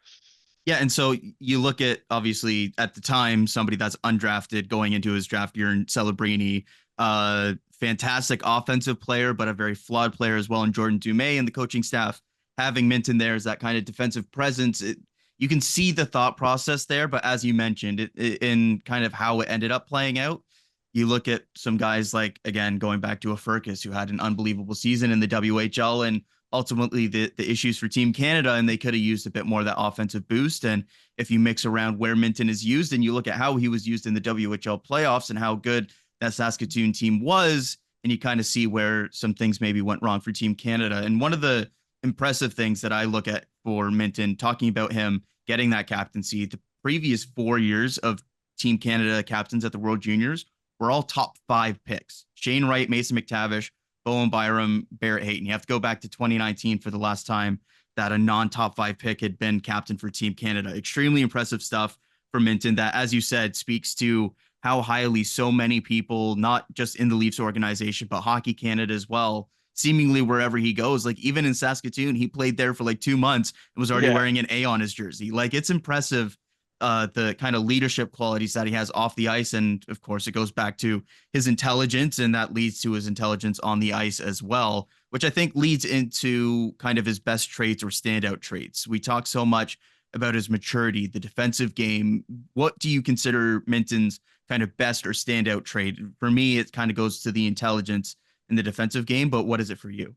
Yeah, and so you look at obviously at the time somebody that's undrafted going into his draft year in Celebrini, fantastic offensive player, but a very flawed player as well. And Jordan Dumais and the coaching staff having Minton there as that kind of defensive presence. You can see the thought process there, but as you mentioned, in kind of how it ended up playing out, you look at some guys like again going back to a Furcus who had an unbelievable season in the WHL and ultimately the issues for Team Canada, and they could have used a bit more of that offensive boost. And if you mix around where Minton is used and you look at how he was used in the WHL playoffs and how good that Saskatoon team was, and you kind of see where some things maybe went wrong for Team Canada. And one of the impressive things that I look at for Minton, talking about him getting that captaincy, the previous 4 years of Team Canada captains at the World Juniors were all top five picks. Shane Wright, Mason McTavish, Bowen Byram, Barrett Hayton. You have to go back to 2019 for the last time that a non-top five pick had been captain for Team Canada. Extremely impressive stuff for Minton that, as you said, speaks to how highly so many people, not just in the Leafs organization, but Hockey Canada as well, seemingly wherever he goes, like even in Saskatoon, he played there for like 2 months and was already yeah. wearing an A on his jersey. Like it's impressive the kind of leadership qualities that he has off the ice. And of course, it goes back to his intelligence, and that leads to his intelligence on the ice as well, which I think leads into kind of his best traits or standout traits. We talk so much about his maturity, the defensive game. What do you consider Minton's kind of best or standout trait? For me, it kind of goes to the intelligence in the defensive game, but what is it for you?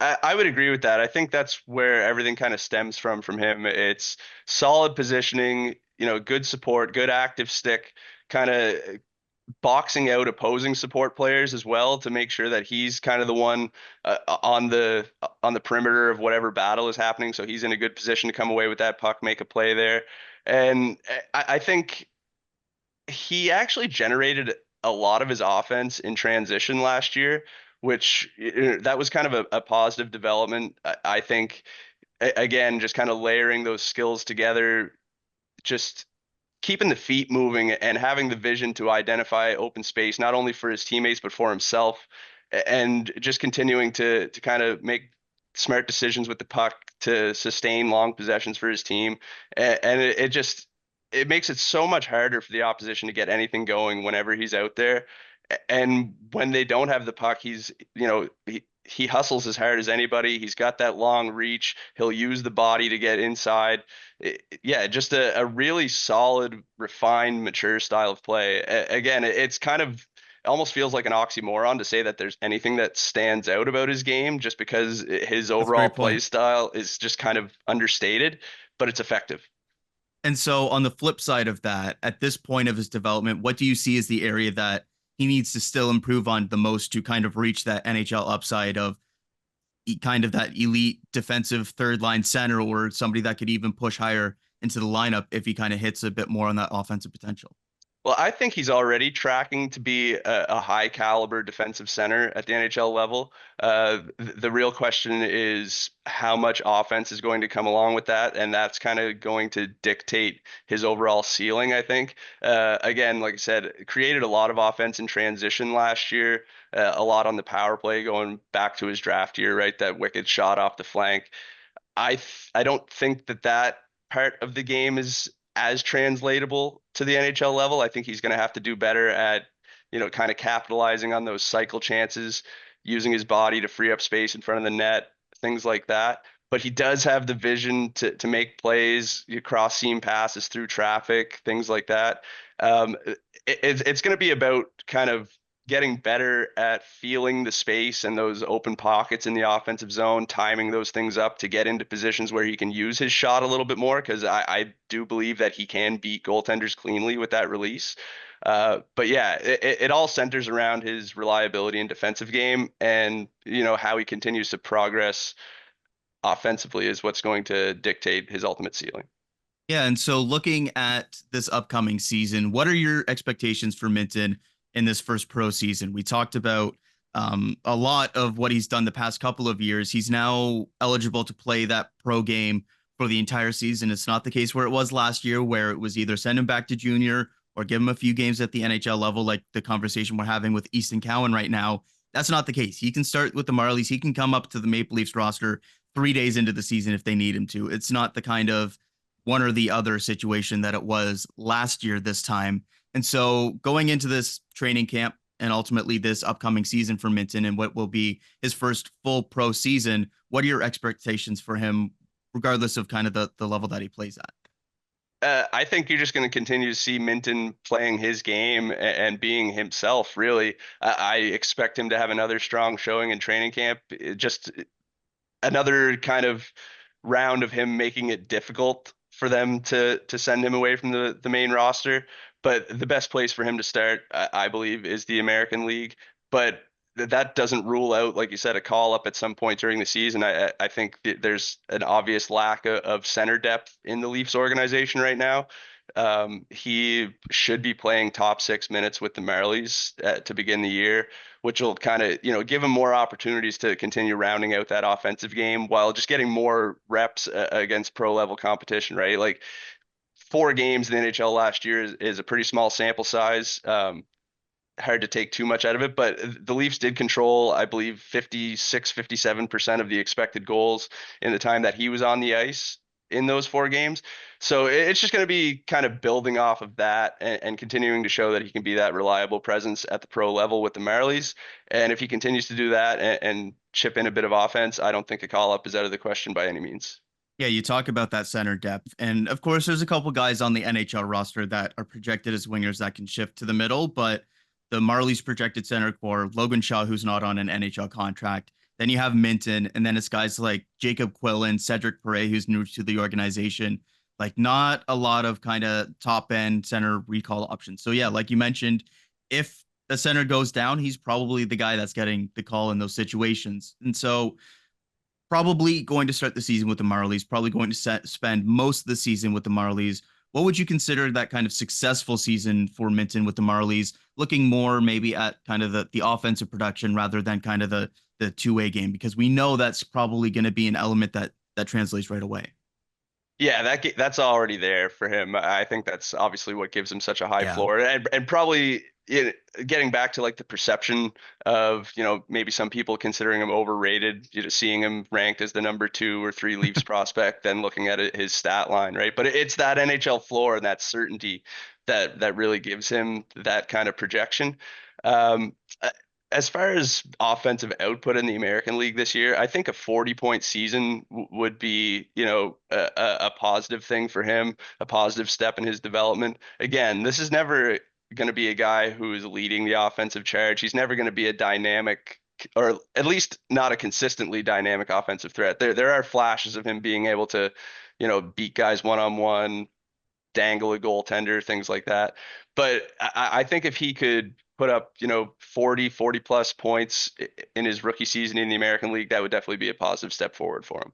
I would agree with that. I think that's where everything kind of stems from him. It's solid positioning, good support, good active stick, kind of boxing out opposing support players as well to make sure that he's kind of the one on the perimeter of whatever battle is happening. So he's in a good position to come away with that puck, make a play there. And I think he actually generated a lot of his offense in transition last year, which that was kind of a positive development. I think again, just kind of layering those skills together, just keeping the feet moving and having the vision to identify open space, not only for his teammates, but for himself, and just continuing to kind of make smart decisions with the puck to sustain long possessions for his team. And it just, it makes it so much harder for the opposition to get anything going whenever he's out there. And when they don't have the puck, he hustles as hard as anybody. He's got that long reach. He'll use the body to get inside. Yeah, just a really solid, refined, mature style of play. Again, it's kind of almost feels like an oxymoron to say that there's anything that stands out about his game just because his That's a overall great play point. style is just kind of understated, but it's effective. And so, on the flip side of that, at this point of his development, what do you see as the area that he needs to still improve on the most to kind of reach that NHL upside of kind of that elite defensive third line center or somebody that could even push higher into the lineup if he kind of hits a bit more on that offensive potential? Well, I think he's already tracking to be a high caliber defensive center at the NHL level. The real question is how much offense is going to come along with that, and that's kind of going to dictate his overall ceiling, I think. Again, like I said, created a lot of offense in transition last year, a lot on the power play going back to his draft year, right? That wicked shot off the flank. I don't think that that part of the game is as translatable to the NHL level. I think he's going to have to do better at, kind of capitalizing on those cycle chances, using his body to free up space in front of the net, things like that. But he does have the vision to make plays, cross seam passes through traffic, things like that. It's going to be about kind of getting better at feeling the space and those open pockets in the offensive zone, timing those things up to get into positions where he can use his shot a little bit more, because I do believe that he can beat goaltenders cleanly with that release. But yeah, it all centers around his reliability and defensive game, and how he continues to progress offensively is what's going to dictate his ultimate ceiling. Yeah, and so looking at this upcoming season, what are your expectations for Minten in this first pro season? We talked about a lot of what he's done the past couple of years. He's now eligible to play that pro game for the entire season. It's not the case where it was last year, where it was either send him back to junior or give him a few games at the NHL level, like the conversation we're having with Easton Cowan right now. That's not the case. He can start with the Marlies. He can come up to the Maple Leafs roster 3 days into the season if they need him to. It's not the kind of one or the other situation that it was last year this time. And so going into this training camp and ultimately this upcoming season for Minten and what will be his first full pro season, what are your expectations for him, regardless of kind of the level that he plays at? I think you're just going to continue to see Minten playing his game and being himself, really. I expect him to have another strong showing in training camp. Just another kind of round of him making it difficult for them to send him away from the main roster. But the best place for him to start, I believe, is the American League. But that doesn't rule out, like you said, a call up at some point during the season. I think there's an obvious lack of center depth in the Leafs organization right now. He should be playing top 6 minutes with the Marlies to begin the year, which will kind of, give him more opportunities to continue rounding out that offensive game while just getting more reps against pro level competition, right? Like 4 games in the NHL last year is a pretty small sample size. Hard to take too much out of it, but the Leafs did control, I believe, 56, 57% of the expected goals in the time that he was on the ice in those 4 games. So it's just going to be kind of building off of that and continuing to show that he can be that reliable presence at the pro level with the Marlies. And if he continues to do that and chip in a bit of offense, I don't think a call up is out of the question by any means. Yeah, you talk about that center depth. And of course, there's a couple guys on the NHL roster that are projected as wingers that can shift to the middle, but the Marlies projected center core, Logan Shaw, who's not on an NHL contract. Then you have Minten, and then it's guys like Jacob Quillen, Cedric Perret, who's new to the organization. Like, not a lot of kind of top end center recall options. So, yeah, like you mentioned, if the center goes down, he's probably the guy that's getting the call in those situations. And so, probably going to start the season with the Marlies, probably going to spend most of the season with the Marlies. What would you consider that kind of successful season for Minten with the Marlies, looking more maybe at kind of the offensive production rather than kind of the two-way game? Because we know that's probably going to be an element that translates right away. Yeah, that's already there for him. I think that's obviously what gives him such a high Yeah. floor, and probably getting back to like the perception of maybe some people considering him overrated, seeing him ranked as the number 2 or 3 Leafs prospect, then looking at his stat line, right? But it's that NHL floor and that certainty that really gives him that kind of projection. Um, as far as offensive output in the American League this year, I think a 40-point season would be, a positive thing for him, a positive step in his development. Again, this is never going to be a guy who is leading the offensive charge. He's never going to be a dynamic, or at least not a consistently dynamic offensive threat. There are flashes of him being able to, beat guys one on one, dangle a goaltender, things like that. But I think if he could put up, 40 plus points in his rookie season in the American League, that would definitely be a positive step forward for him.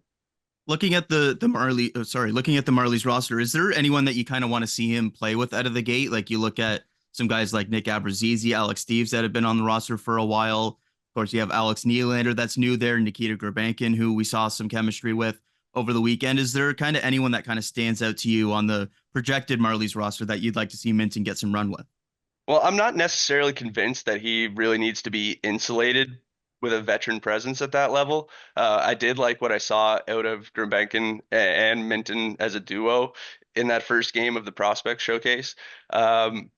Looking at the Marley, looking at the Marlies roster, is there anyone that you kind of want to see him play with out of the gate? Like you look at some guys like Nick Abruzzese, Alex Steves that have been on the roster for a while. Of course, you have Alex Nylander that's new there, Nikita Grabankin, who we saw some chemistry with over the weekend. Is there kind of anyone that kind of stands out to you on the projected Marlies roster that you'd like to see Minten get some run with? Well, I'm not necessarily convinced that he really needs to be insulated with a veteran presence at that level. I did like what I saw out of Grimbenkin and Minton as a duo in that first game of the prospect showcase. Um,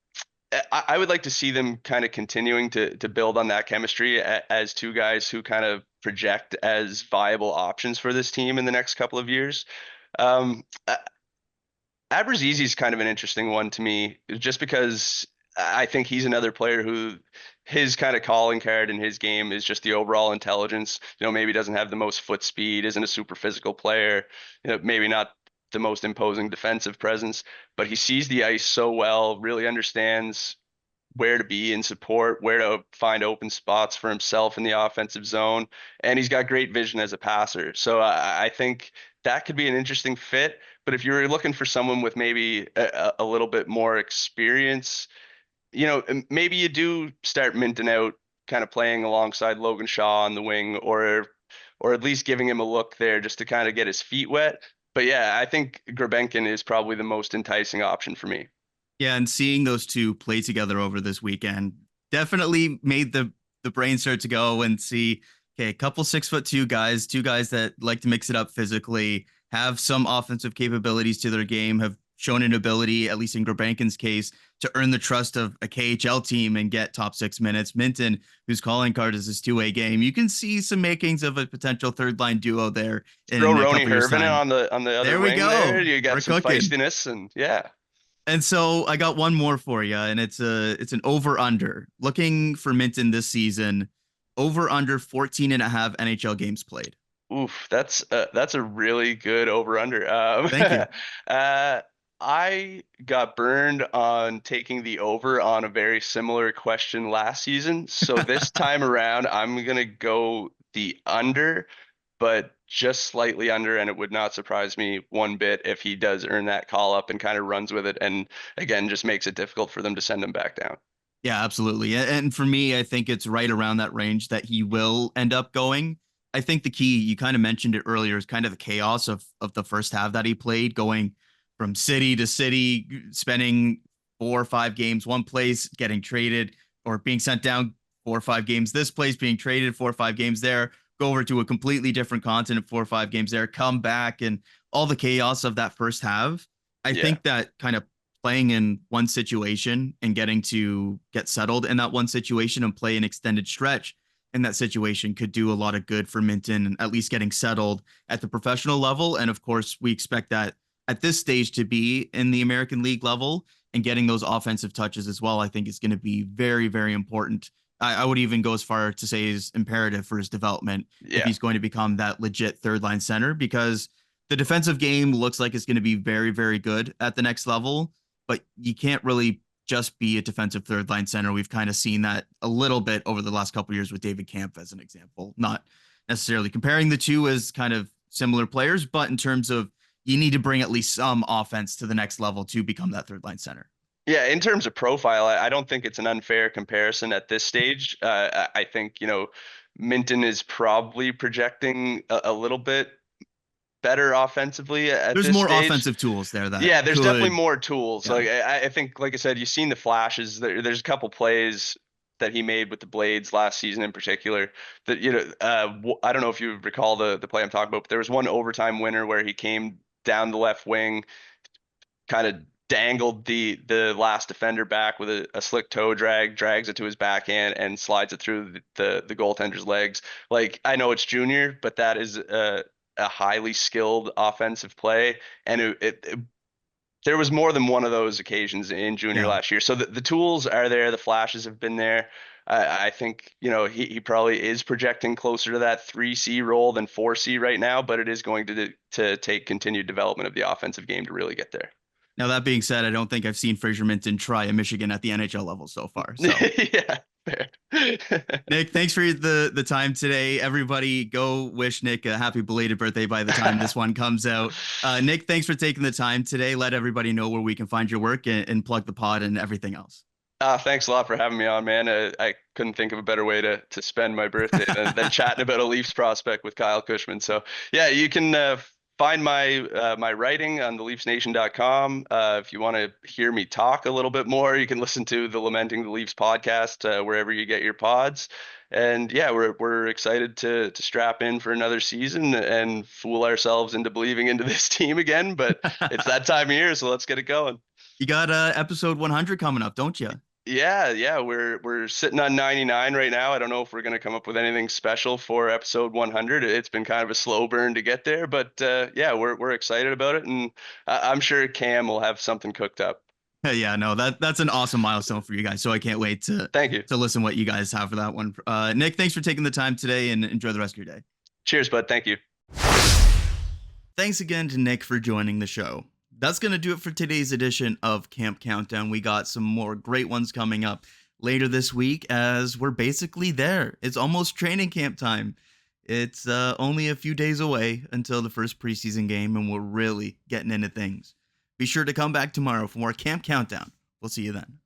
I would like to see them kind of continuing to build on that chemistry as two guys who kind of project as viable options for this team in the next couple of years. Um, Abruzzese is kind of an interesting one to me, just because I think he's another player who his kind of calling card in his game is just the overall intelligence. Maybe doesn't have the most foot speed, isn't a super physical player, maybe not the most imposing defensive presence, but he sees the ice so well, really understands where to be in support, where to find open spots for himself in the offensive zone, and he's got great vision as a passer. So I think that could be an interesting fit. But if you're looking for someone with maybe a little bit more experience, maybe you do start minting out kind of playing alongside Logan Shaw on the wing, or at least giving him a look there just to kind of get his feet wet. But yeah, I think Grabenkin is probably the most enticing option for me. Yeah, and seeing those two play together over this weekend definitely made the brain start to go and see, okay, a couple 6'2" guys, two guys that like to mix it up physically, have some offensive capabilities to their game, have shown an ability, at least in Grabankin's case, to earn the trust of a KHL team and get top 6 minutes. Minten, whose calling card is his two-way game, you can see some makings of a potential third line duo there Throw in a Roni couple years' Hervinen time. on the other There we wing there. go. You We're got some cooking. feistiness, and yeah. And so I got one more for you, and it's an over under. Looking for Minton this season, over under 14 and a half NHL games played. Oof, that's a really good over under. Thank you. Uh, I got burned on taking the over on a very similar question last season. So this time around, I'm gonna go the under, but just slightly under, and it would not surprise me one bit if he does earn that call up and kind of runs with it, and again, just makes it difficult for them to send him back down. Yeah, absolutely. And for me, I think it's right around that range that he will end up going. I think the key, you kind of mentioned it earlier, is kind of the chaos of the first half that he played, going from city to city, spending 4 or 5 games one place, getting traded or being sent down 4 or 5 games this place, being traded 4 or 5 games there, go over to a completely different continent 4 or 5 games there, come back, and all the chaos of that first half. I Yeah, think that kind of playing in one situation and getting to get settled in that one situation and play an extended stretch in that situation could do a lot of good for Minton, at least getting settled at the professional level. And of course, we expect that at this stage to be in the American League level and getting those offensive touches as well. I think is going to be very, very important. I would even go as far to say is imperative for his development if yeah. he's going to become that legit third line center, because the defensive game looks like it's going to be very, very good at the next level, but you can't really just be a defensive third line center. We've kind of seen that a little bit over the last couple of years with David Kampf as an example. Not necessarily comparing the two as kind of similar players, but in terms of you need to bring at least some offense to the next level to become that third line center. Yeah, in terms of profile, I don't think it's an unfair comparison at this stage. I think, Minton is probably projecting a little bit better offensively at There's this more stage. offensive tools there that Yeah, there's definitely could, more tools. yeah. Like I think, like I said, you've seen the flashes. There's a couple plays that he made with the Blades last season in particular that, I don't know if you recall the play I'm talking about, but there was one overtime winner where he came down the left wing, kind of dangled the last defender back with a slick toe drag, drags it to his backhand and slides it through the goaltender's legs. Like, I know it's junior, but that is a highly skilled offensive play, and it there was more than one of those occasions in junior Yeah. last year. So the tools are there, the flashes have been there. I think, he probably is projecting closer to that 3C role than 4C right now, but it is going to take continued development of the offensive game to really get there. Now, that being said, I don't think I've seen Fraser Minten try a Michigan at the NHL level so far. So, Yeah, fair. Nick, thanks for the time today. Everybody, go wish Nick a happy belated birthday by the time this one comes out. Nick, thanks for taking the time today. Let everybody know where we can find your work and plug the pod and everything else. Thanks a lot for having me on, man. I couldn't think of a better way to spend my birthday than chatting about a Leafs prospect with Kyle Cushman. So yeah, you can find my writing on theleafsnation.com. If you want to hear me talk a little bit more, you can listen to the Lamenting the Leafs podcast wherever you get your pods. And yeah, we're excited to strap in for another season and fool ourselves into believing into this team again. But it's that time of year, so let's get it going. You got episode 100 coming up, don't you? Yeah, we're sitting on 99 right now. I don't know if we're gonna come up with anything special for episode 100. It's been kind of a slow burn to get there, but yeah, we're excited about it, and I'm sure Cam will have something cooked up. Yeah, no, that's an awesome milestone for you guys. So I can't wait to Thank you. listen what you guys have for that one. Nick, thanks for taking the time today and enjoy the rest of your day. Cheers, bud. Thank you. Thanks again to Nick for joining the show. That's going to do it for today's edition of Camp Countdown. We got some more great ones coming up later this week as we're basically there. It's almost training camp time. It's only a few days away until the first preseason game, and we're really getting into things. Be sure to come back tomorrow for more Camp Countdown. We'll see you then.